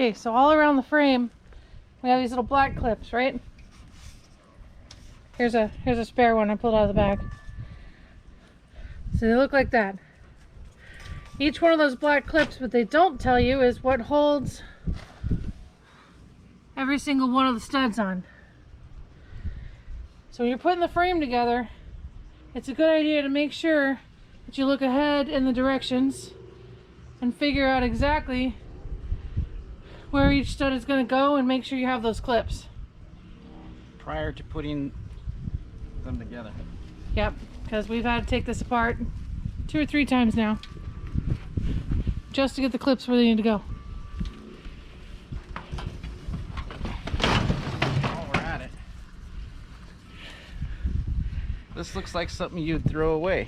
Okay, so all around the frame, we have these little black clips, right? Here's a spare one I pulled out of the bag. So they look like that. Each one of those black clips, what they don't tell you is what holds every single one of the studs on. So when you're putting the frame together, it's a good idea to make sure that you look ahead in the directions and figure out exactly where each stud is going to go and make sure you have those clips prior to putting them together. Yep, because we've had to take this apart 2 or 3 times now just to get the clips where they need to go. While we're at it, this looks like something you'd throw away.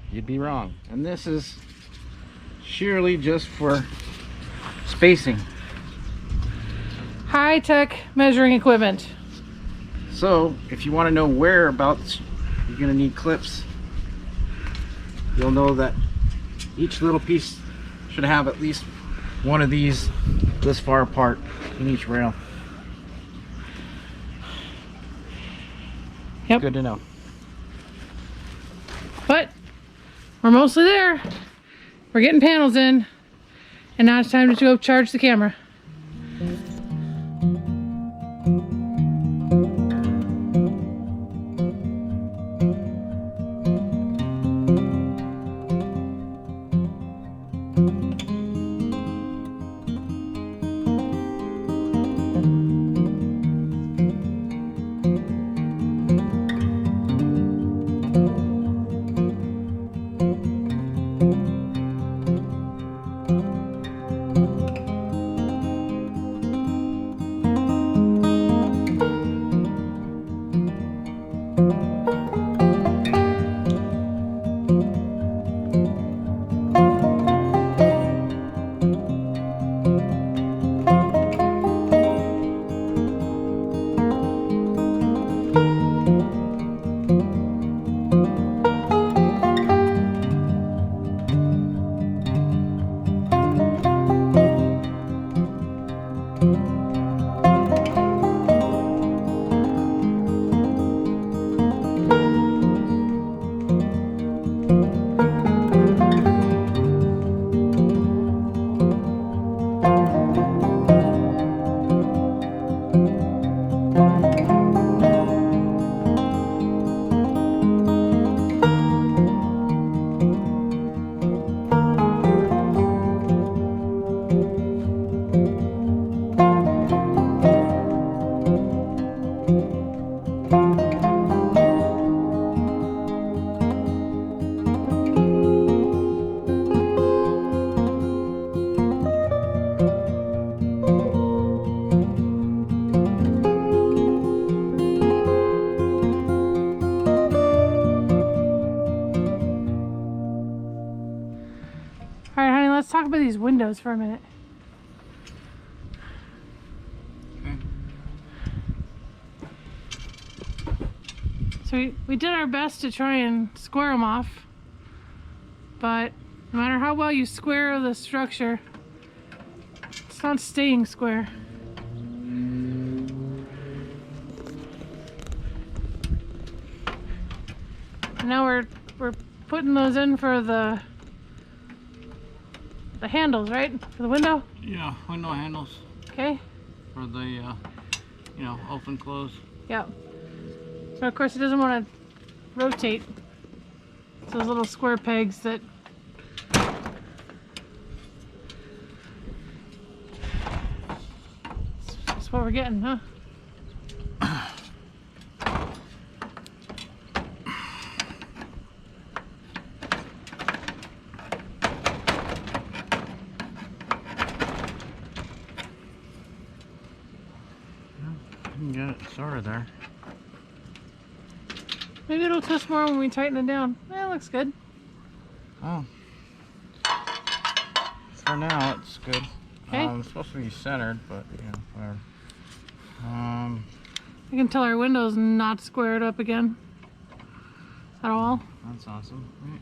You'd be wrong. And this is sheerly just for spacing. High-tech measuring equipment. So if you want to know whereabouts you're going to need clips, you'll know that each little piece should have at least one of these this far apart in each rail. Yep. Good to know. But we're mostly there. We're getting panels in, and now it's time to go charge the camera. Let's talk about these windows for a minute. Okay. So we did our best to try and square them off, but no matter how well you square the structure, it's not staying square. Now we're putting those in for the handles, right? For the window? Yeah, window handles Okay. for the, you know, open, close. Yeah. So of course it doesn't want to rotate. It's those little square pegs that that's what we're getting, huh? You got it sort of there. Maybe it'll twist more when we tighten it down. That looks good. Oh. For now, it's good. Okay. It's supposed to be centered, but, you know, whatever. I can tell our window's not squared up again at all. That's awesome. Right.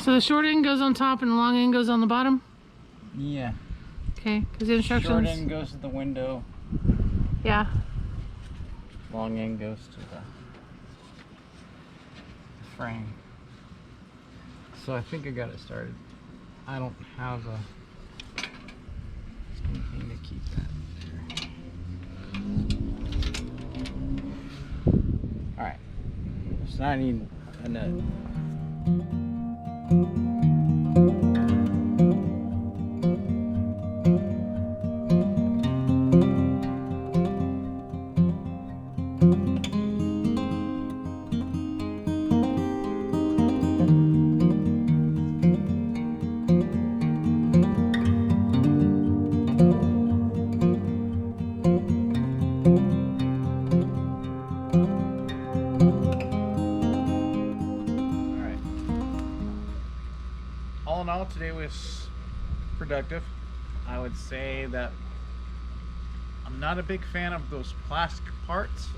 So the short end goes on top and the long end goes on the bottom? Yeah. Okay, because the instructions... Short end goes to the window. Yeah. Long end goes to the frame. So I think I got it started. I don't have anything to keep that there. Alright. So now I need a nut. All in all, today was productive. I would say that I'm not a big fan of those plastic parts.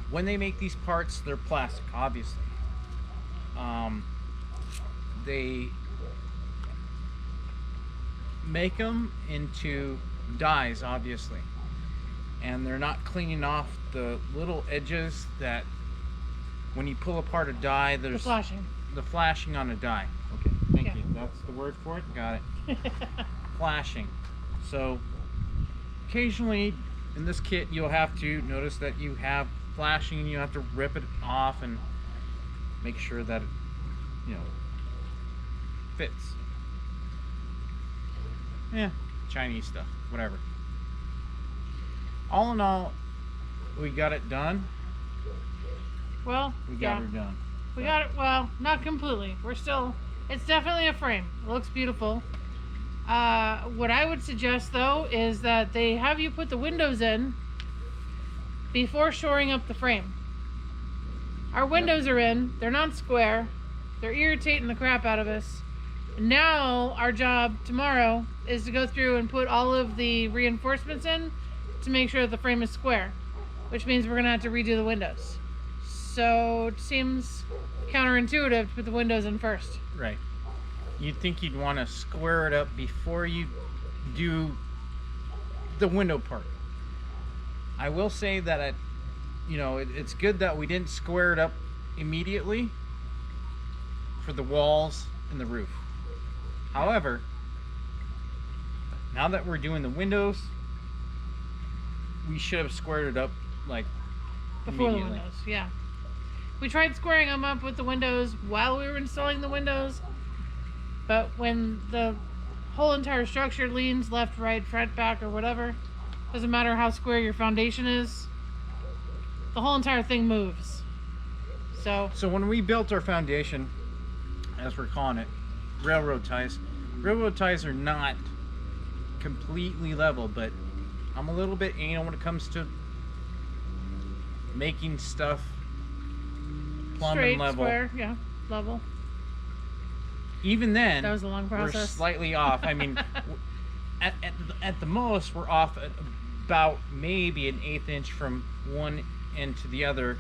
When they make these parts, they're plastic, obviously. They make them into dies, obviously, and they're not cleaning off the little edges that when you pull apart a die, there's the flashing on a die. Okay, thank you. That's the word for it. Got it. Flashing. So occasionally in this kit you'll have to notice that you have flashing and you have to rip it off and make sure that it, you know, fits. Yeah, Chinese stuff, whatever. All in all, we got it done. Well, We got her done. We got it, well, not completely. We're still, it's definitely a frame. It looks beautiful. What I would suggest though is that they have you put the windows in before shoring up the frame. Our windows are in, they're not square, they're irritating the crap out of us. Now our job tomorrow is to go through and put all of the reinforcements in to make sure that the frame is square, which means we're gonna have to redo the windows. So it seems counterintuitive to put the windows in first. Right. You'd think you'd want to square it up before you do the window part. I will say that it's good that we didn't square it up immediately for the walls and the roof. However, now that we're doing the windows, we should have squared it up like before the windows. Yeah. We tried squaring them up with the windows while we were installing the windows, but when the whole entire structure leans left, right, front, back, or whatever, doesn't matter how square your foundation is, the whole entire thing moves. So when we built our foundation, as we're calling it, railroad ties are not completely level, but I'm a little bit anal when it comes to making stuff plumb and level. Square, yeah, level. Even then, that was a long process. We're slightly off. I mean, at the most, we're off at about maybe an 1/8 inch from one end to the other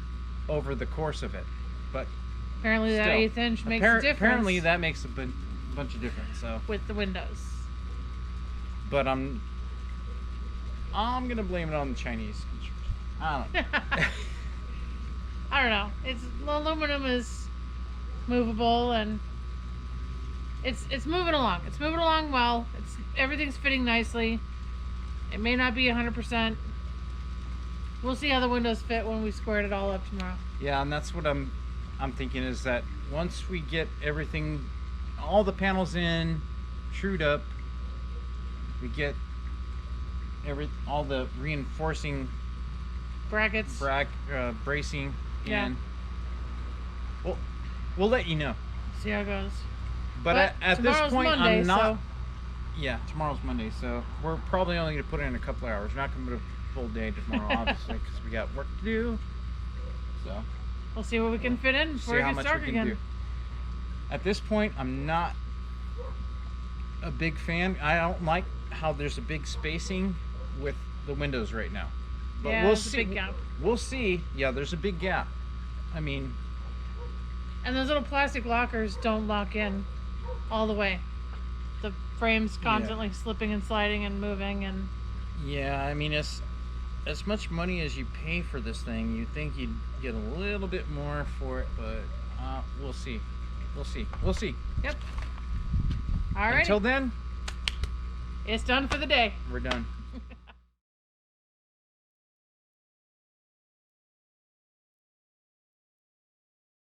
over the course of it. But apparently that 1/8 inch makes a difference. Apparently that makes a bunch of different. So, with the windows. but I'm gonna blame it on the Chinese. I don't know. I don't know. It's aluminum is movable and it's moving along. It's moving along well. Everything's fitting nicely. It may not be 100%. We'll see how the windows fit when we squared it all up tomorrow. Yeah, and that's what I'm thinking is that once we get everything, all the panels in, trued up, we get all the reinforcing Brackets. bracing, Yeah. and we'll let you know. See how it goes. But at this tomorrow's point, Monday, I'm not. so Yeah, tomorrow's Monday, so we're probably only going to put in a couple hours. We're not going to put a full day tomorrow, obviously, because we got work to do. So we'll see what we can fit in before see it how gets much dark we can again. do. At this point, I'm not a big fan. I don't like how there's a big spacing with the windows right now. But Yeah, we'll there's a see. big gap. We'll see. Yeah, there's a big gap. I mean, And those little plastic lockers don't lock in all the way. The frame's constantly slipping and sliding and moving, and yeah, I mean, as much money as you pay for this thing, you'd think you'd get a little bit more for it, but we'll see. We'll see. yep. All right. Until then, It's done for the day. we're done.